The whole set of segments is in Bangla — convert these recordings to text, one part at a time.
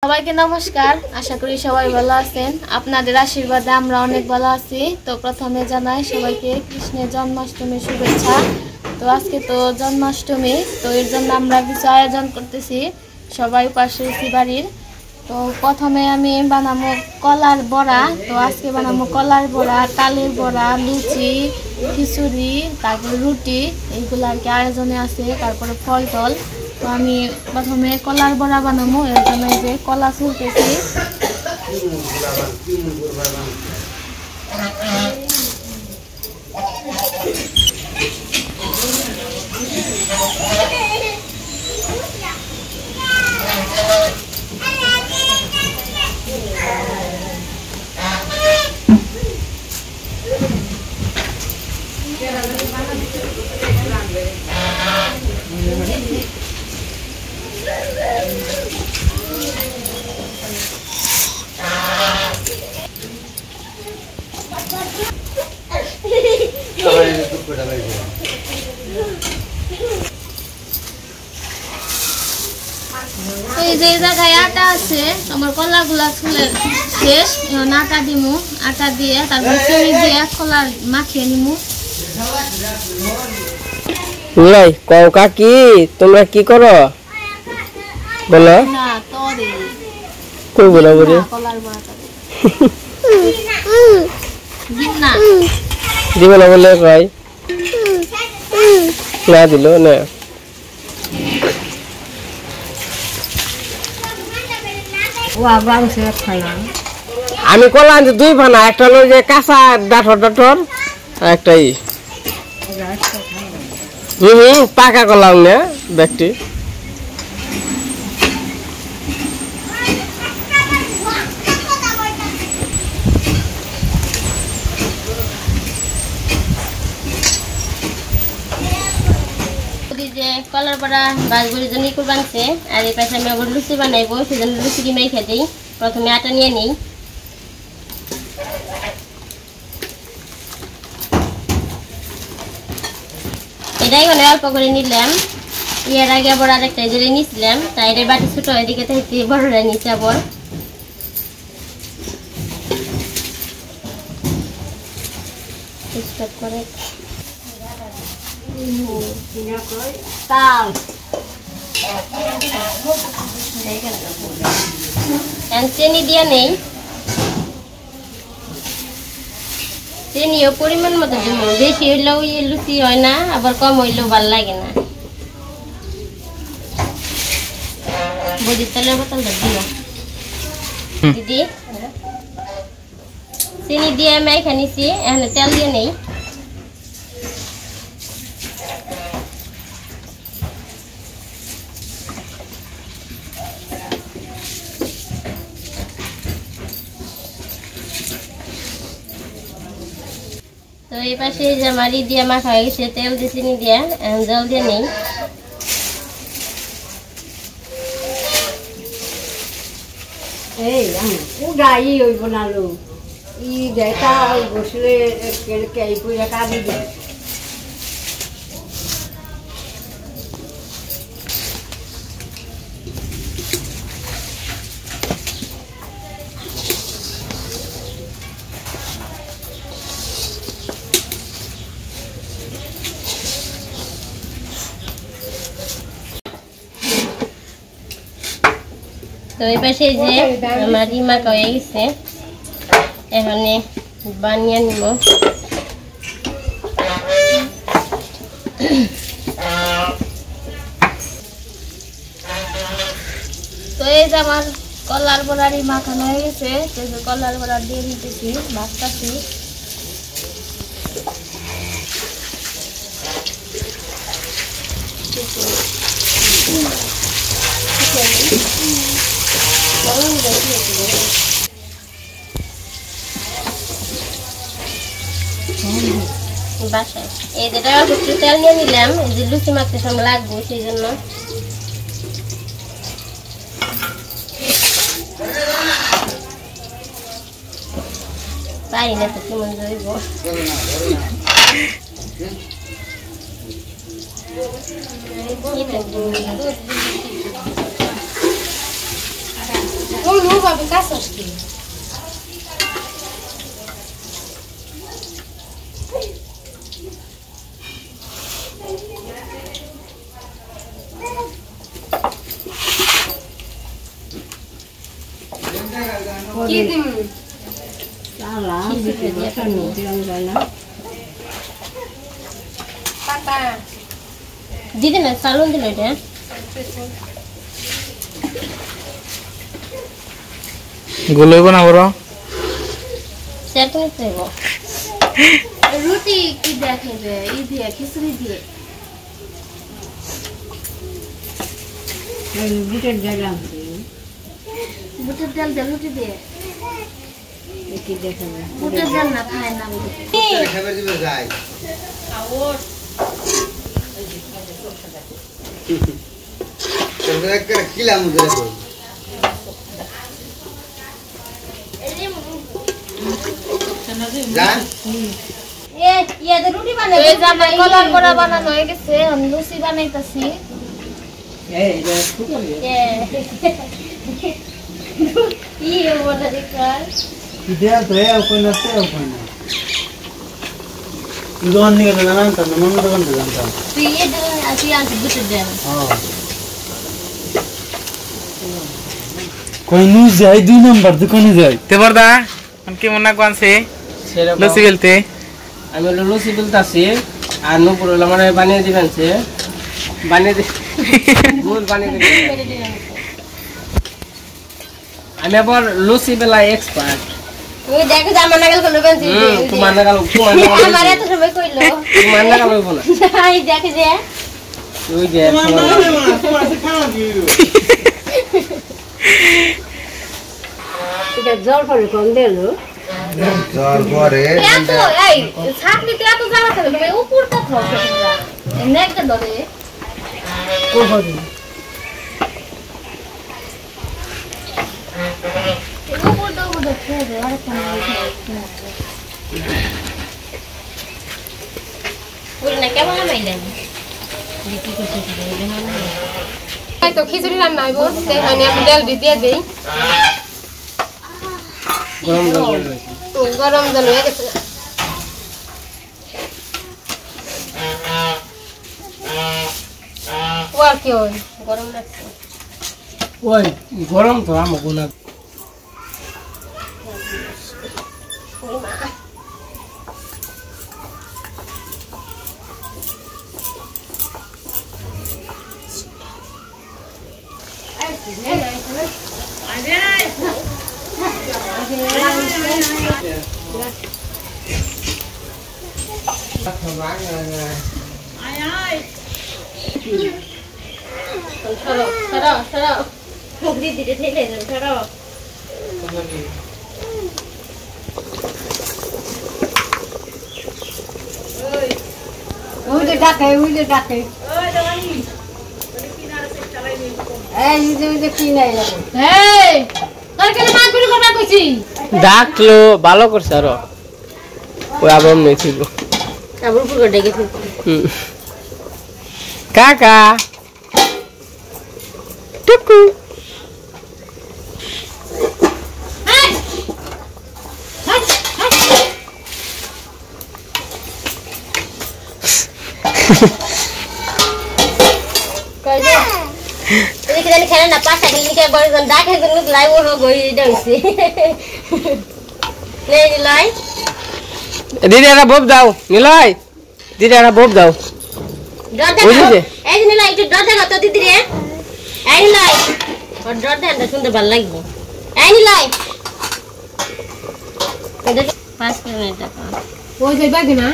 সবাইকে নমস্কার। আশা করি সবাই ভালো আছেন। আপনাদের আশীর্বাদে আমরা অনেক ভালো আছি। তো প্রথমে জানাই সবাইকে কৃষ্ণের জন্মাষ্টমীর শুভেচ্ছা। তো আজকে তো জন্মাষ্টমী, তো এর জন্য আমরা কিছু আয়োজন করতেছি, সবাই পাশে বাড়ির। তো প্রথমে আমি বানাবো কলার বড়া। তো আজকে বানাবো কলার বড়া, তালের বড়া, লুচি, খিচুড়ি, তারপর রুটি, এইগুলো আর কি আয়োজনে আছে। তারপরে ফল টল। তো আমি প্রথমে কলার বড়া বানাবো, এর জন্য যে কলা ছুলতেছি। এই যে জায়গায় আটা আছে, আমার কলাগুলা ছুলে শেষ। এখন আটা দিমু, আটা দিয়ে তারপর চিনি দিয়ে কলা মাখিয়ে নিমু। কাকি তোমরা কি করো বলো? না তরে কই বলো বলে কলার বড়াটা দিন না দিবে না বলে কই না দিল না। আমি কলা আনছি দুই ফানা, একটা হলো যে কাঁচা ডাঠর ডাঠর আর একটাই পাকা কলা না ব্যক্তি। কলার বড়া বাসগুলির জন্য বানছে। আর এই পাশে আমি আবার লুচি বানাইবো, সেজন্য লুচি কি মেখে দিই। প্রথমে আটা নিয়ে নিই। এটাই মানে অল্প করে নিলাম। এর আগে আবার আরেকটা জেলে নিয়েছিলাম, তাই এটা বাটি ছোট এদিকে থাকতে বড়রা নিচে আবার। করে চিনি দিয়ে নেই, চিনিও পরিমাণ মতো দিব। বেশি হইলেও লুচি হয় না, আবার কম হইলেও ভাল লাগে না। বড়ির তেলের বোতলটা দিও দিদি। চিনি দিয়ে মাইখা নিছি, এখানে তেল দিয়ে নেই। তো এই পাশে যে মারি দিয়ে মাখা হয়ে গেছে, তেল দিয়ে চিনি দিয়ে জল দিয়ে নেই। বনালো ই দেখা বসলে কাঁদি দিয়ে তো এই পাশে যে আমার মাখা হয়ে গেছে, এখানে বানিয়ে নিব। তো এই যে আমার কলার বড়ারি মাখানো হয়ে গেছে, কলার বড়া দিয়ে দিতেছি, ভাজতেছি। বাসায় এই যেটা একটু তেল নিয়ে নিলাম, এই যে লুচি মাখতে সময় লাগবো, সেই জন্য। পারি না তো কেমন জৈব। ভাবে কাছে আসছি কি দিম সালা বিটি বসানো দিলাম যায় না পাতা দিদি না সালুন দিল এটা গুলোই না বড় শেয়ার করে দেব রুটি কি দেখাবে ই দিয়ে খিচুড়ি দিয়ে এই বিটের দিলাম বুটের ডাল দিয়ে রুটি দিয়ে দেখি দেখাবে বুটের ডাল না খায় না খাবার দিবে যাই তোদের একটা কিলাম ধরে কই জান এ ইয়া দে রুটি বানাই এই জামাই কলার বড়া বানানো হয়ে গেছে আমি লুচি বানাইতাছি এই যে ফুটবে ই ওটা দেখার ইদেল তো এও কই না তেও কই না দোকান নিয়ে গেল না তো নন দোকান তো জানতা তুই এ দিন আসি আসি বুঝতে দেন হ্যাঁ কই নু যাই 2 নাম্বার দোকানে যাই তে বড়দা আমি কি মনে কোনছে লসি বেলতে আমি হলো লুচি বেলতাছি আর নুপুর হলো মানে বানিয়ে দিবেন সে বানিয়ে গোল বানিয়ে দিবেন আমি আবার লুচি বেলা এক্সপার্ট তুই দেখো জামা নাগাল করলো কোন তোমার নাগাল আমার এত সময় কইলো তোমার নাগাল হইব না তাই দেখে যে ওই যে এটা জল পরে কম দিল জল পরে এত এই ছাকনিতে এত জায়গা থাকে তুমি উপরটা খাও তোমরা নেকটা ধরে উপরটা উপরটা খেয়ে দে আর কোন পুরো না কেমন মাইলেন এই তো খিচুড়ি রান্না হইব আমি আমি ডাল দিয়ে দেই গরম জল হয়ে গেছে ওর কি হয় গরম লাগছে ওই গরম তো আমার গুনা সরো সরো মুগরি দিতে ঠেলে দেন সরো ওই যে ডাকে এই যে কি নাই লাগে এই তোর কেন মাছ গুলো করবা কইছি ডাকলো ভালো করছে আরো ওই আবার মেছিল আবার পুরো ডেকে কাকা টুকু কই দে এদিকে জানি খেলে না পাঁচটা গেলে নিকে গড়ে ডাকে গুলো লাইভ হলো গই ডাইছে নেই লাই দিদি একটা বব দাও নিলয় দিদি একটা বব দাও ডর বুঝলি দেখা যে? এই যে লাই একটু ডর দেখা তো দিদি রে এই লাই ওর ডর দেখা শুনতে ভালো লাগবে এই লাই এটা 5 মিনিট টাকা ওই যে বাকি না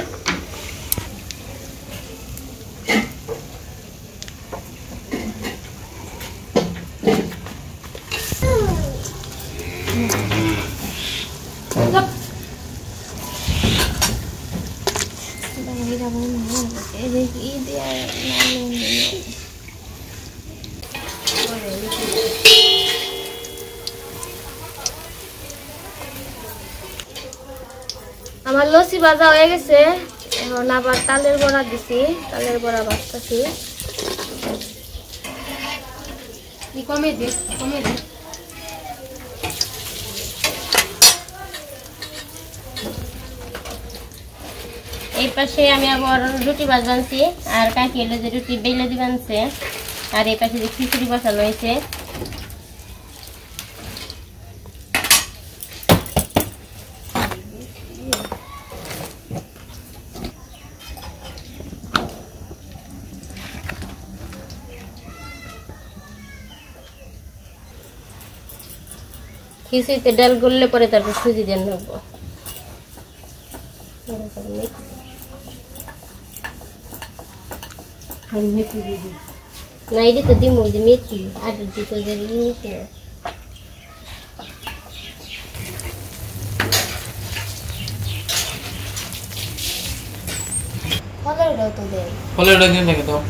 আমার লস্যি ভাজা হয়ে গেছে এখন আবার তালের বড়া দিছি তালের বড়া ভাজতেছি কমে দে পাশে আমি আবার রুটি বানাচ্ছি আর কাকি এলে যে রুটি বেলে দিবানছে আর এই পাশে যে খিচুড়ি বসানো হয়েছে খিচুড়িতে ডাল গললে পরে তারপর সুজি দিয়ে নেবো না এটা তো দিমু যে মেথি আর দিতে যে নিতে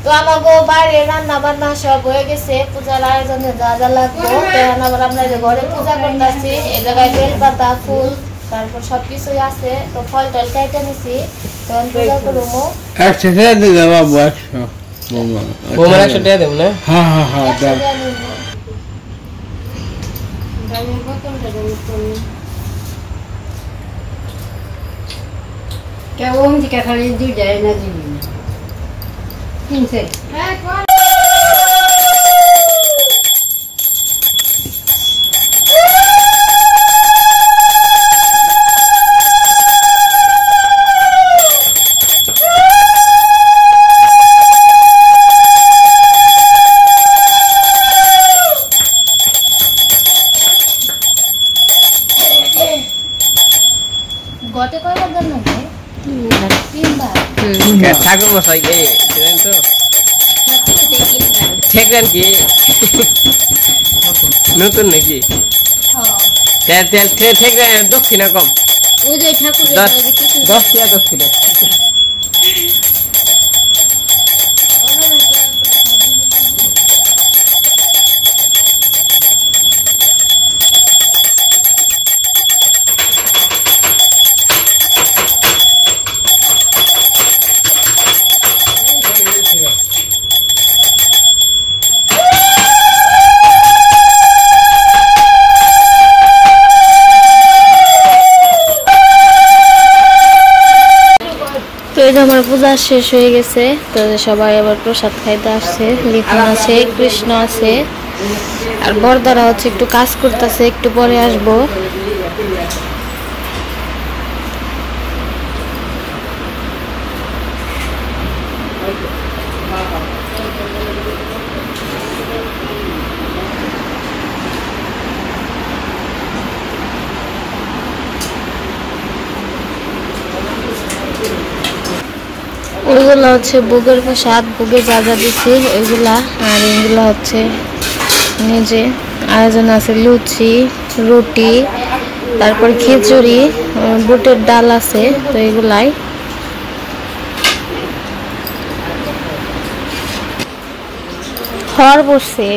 তো আমাকে বাইরে রান্না বান্না সব হয়ে গেছে পূজার আয়োজনে যা যা লাগবে তখন আবার আমরা যে ঘরে পূজা করতেছি এই জায়গায় বেলপাতা ফুল তারপর সবকিছুই আছে তো ফল টল কেটে নিছি তখন পূজা করবো বৌমার 100 টাকা দেব না কেমন দিকে খালি দুইটাই না দিবি না কিনছে গটে কয়বার দেন না তিনবার ঠাকুর মশাই কে জানেন তো ঠেকলেন কি নতুন নাকি তেল তেল ঠেকলেন দক্ষিণা কম ওই যে ঠাকুর 10 টাকা দক্ষিণা তো এই যে আমার পূজা শেষ হয়ে গেছে তো সবাই আবার প্রসাদ খাইতে আসছে লিখন আছে কৃষ্ণ আছে আর বরদারা হচ্ছে একটু কাজ করতেছে একটু পরে আসবো ওইগুলা হচ্ছে ভোগের প্রসাদ ভোগে যা যা দিচ্ছে ওইগুলা আর এইগুলা হচ্ছে নিজে আয়োজন আছে লুচি রুটি তারপর খিচুড়ি বুটের ডাল আছে তো এগুলাই খড় বসছে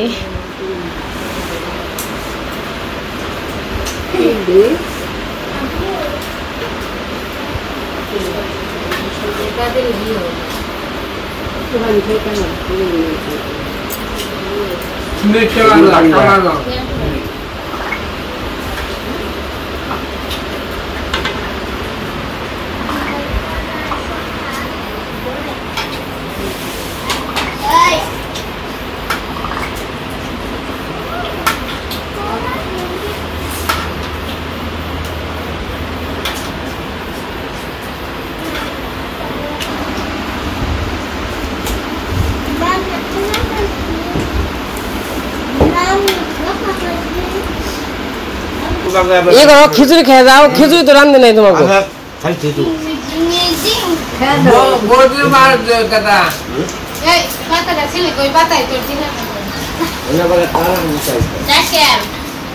এগো খিচুড়ি খেয়ে যাও খিচুড়ি তো রান্ধে নাই তোমাকে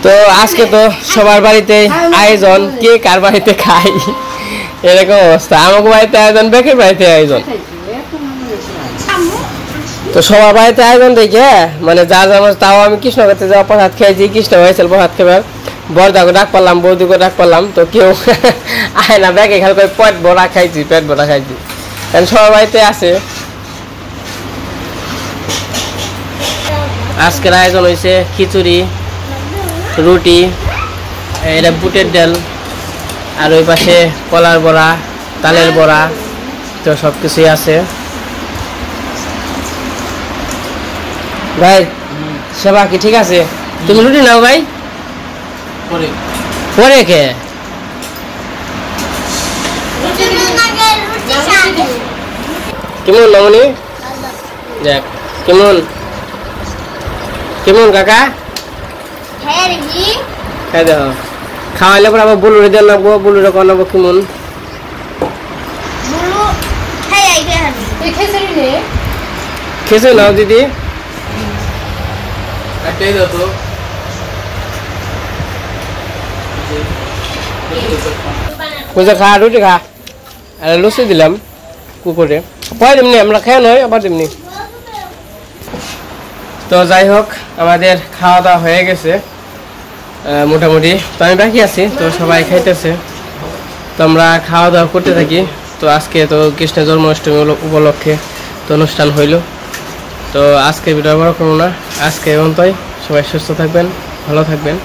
তো আজকে তো সবার বাড়িতে আয়োজন কে কার বাড়িতে খাই এরকম অবস্থা আমাকে বাড়িতে আয়োজন বেকের বাড়িতে আয়োজন তো সবার বাড়িতে আয়োজন দেখে মানে যা যা তাও আমি কৃষ্ণ করতে যাওয়া প্রসাদ খেয়েছি কৃষ্ণ হয়েছিল প্রসাদ খেবার বরদাকে ডাক পারলাম বৌদিকে ডাক পারলাম তো কেউ আয় না ব্যাগে খালি করে পেট ভরা খাইছি কারণ সবার বাড়িতে আছে আজকের আয়োজন হয়েছে খিচুড়ি রুটি এটা বুটের ডাল আর ওই পাশে কলার বড়া তালের বড়া তো সব কিছুই আছে। ভাই সেবা কি ঠিক আছে? তুমি রুটি নাও ভাই, পরে কে কেমন মামনি? দেখ কেমন কেমন কাকা? খাই দেখো, খাওয়াইলে পরে আবার বলুরে দিয়ে নাবো, বলুরে কনাবো কেমন খেয়েছো নাও দিদি। বুঝে খা, রুটি খা, আর লুচি দিলাম কুকুরে, পরে দিমনি আমরা খেয়ে নয় আবার দিমনি। তো যাই হোক আমাদের খাওয়া দাওয়া হয়ে গেছে মোটামুটি, তো আমি বাকি আছি, তো সবাই খাইতেছে, তো আমরা খাওয়া দাওয়া করতে থাকি। তো আজকে তো কৃষ্ণের জন্মাষ্টমী উপলক্ষে তো অনুষ্ঠান হইল। তো আজকে ভিডিও বড় করবো না, আজকে এমনটাই, সবাই সুস্থ থাকবেন, ভালো থাকবেন।